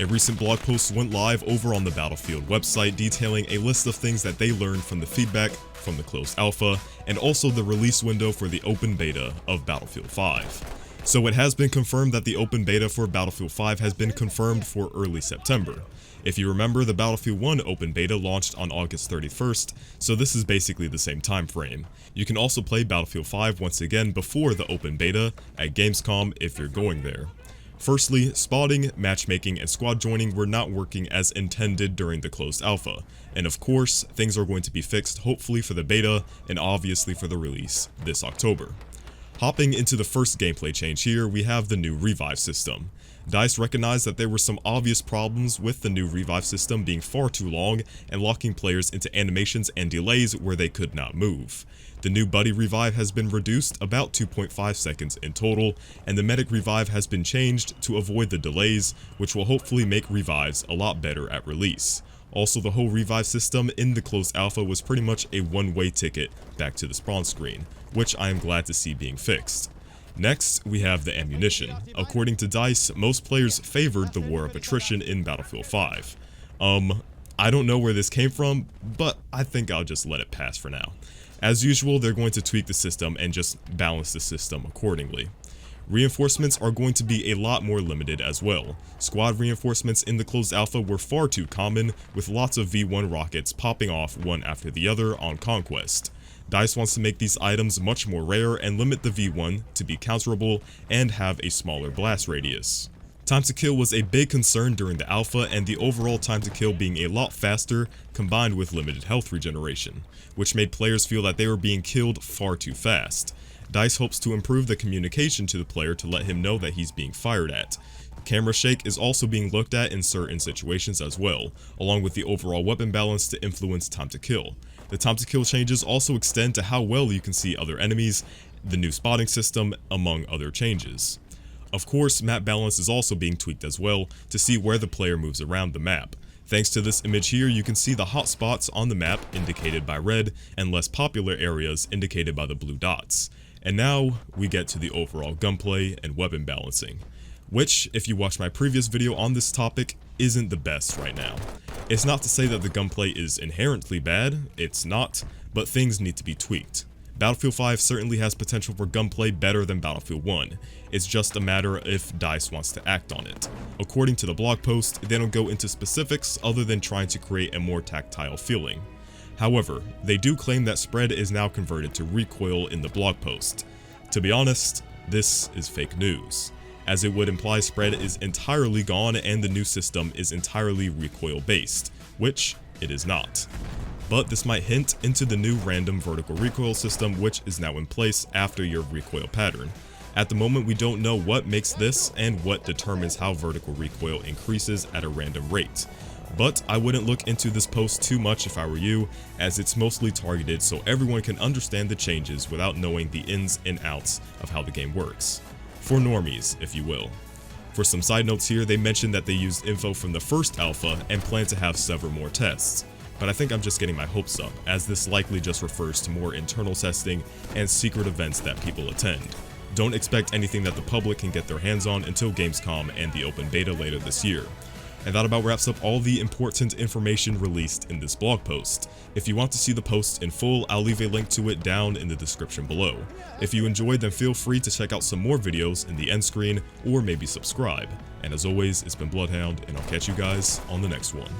A recent blog post went live over on the Battlefield website detailing a list of things that they learned from the feedback from the closed alpha, and also the release window for the open beta of Battlefield 5. So it has been confirmed that the open beta for Battlefield 5 has been confirmed for early September. If you remember, the Battlefield 1 open beta launched on August 31st, so this is basically the same time frame. You can also play Battlefield 5 once again before the open beta at Gamescom if you're going there. Firstly, spotting, matchmaking, and squad joining were not working as intended during the closed alpha, and of course, things are going to be fixed hopefully for the beta and obviously for the release this October. Hopping into the first gameplay change here, we have the new revive system. DICE recognized that there were some obvious problems with the new revive system being far too long and locking players into animations and delays where they could not move. The new buddy revive has been reduced about 2.5 seconds in total, and the medic revive has been changed to avoid the delays, which will hopefully make revives a lot better at release. Also, the whole revive system in the closed alpha was pretty much a one-way ticket back to the spawn screen, which I am glad to see being fixed. Next, we have the ammunition. According to DICE, most players favored the war of attrition in Battlefield 5. I don't know where this came from, but I think I'll just let it pass for now. As usual, they're going to tweak the system and just balance the system accordingly. Reinforcements are going to be a lot more limited as well. Squad reinforcements in the closed alpha were far too common, with lots of V1 rockets popping off one after the other on Conquest. DICE wants to make these items much more rare and limit the V1 to be counterable and have a smaller blast radius. Time to kill was a big concern during the alpha, and the overall time to kill being a lot faster combined with limited health regeneration, which made players feel that they were being killed far too fast. DICE hopes to improve the communication to the player to let him know that he's being fired at. Camera shake is also being looked at in certain situations as well, along with the overall weapon balance to influence time to kill. The time to kill changes also extend to how well you can see other enemies, the new spotting system, among other changes. Of course, map balance is also being tweaked as well to see where the player moves around the map. Thanks to this image here, you can see the hot spots on the map indicated by red and less popular areas indicated by the blue dots. And now we get to the overall gunplay and weapon balancing, which, if you watch my previous video on this topic, isn't the best right now. It's not to say that the gunplay is inherently bad, it's not, but things need to be tweaked. Battlefield 5 certainly has potential for gunplay better than Battlefield 1, it's just a matter if DICE wants to act on it. According to the blog post, they don't go into specifics other than trying to create a more tactile feeling. However, they do claim that spread is now converted to recoil in the blog post. To be honest, this is fake news, as it would imply spread is entirely gone and the new system is entirely recoil based, which it is not. But this might hint into the new random vertical recoil system which is now in place after your recoil pattern. At the moment, we don't know what makes this and what determines how vertical recoil increases at a random rate. But I wouldn't look into this post too much if I were you, as it's mostly targeted so everyone can understand the changes without knowing the ins and outs of how the game works. For normies, if you will. For some side notes here, they mentioned that they used info from the first alpha and plan to have several more tests. But I think I'm just getting my hopes up, as this likely just refers to more internal testing and secret events that people attend. Don't expect anything that the public can get their hands on until Gamescom and the open beta later this year. And that about wraps up all the important information released in this blog post. If you want to see the post in full, I'll leave a link to it down in the description below. If you enjoyed, then feel free to check out some more videos in the end screen, or maybe subscribe. And as always, it's been BloodHound, and I'll catch you guys on the next one.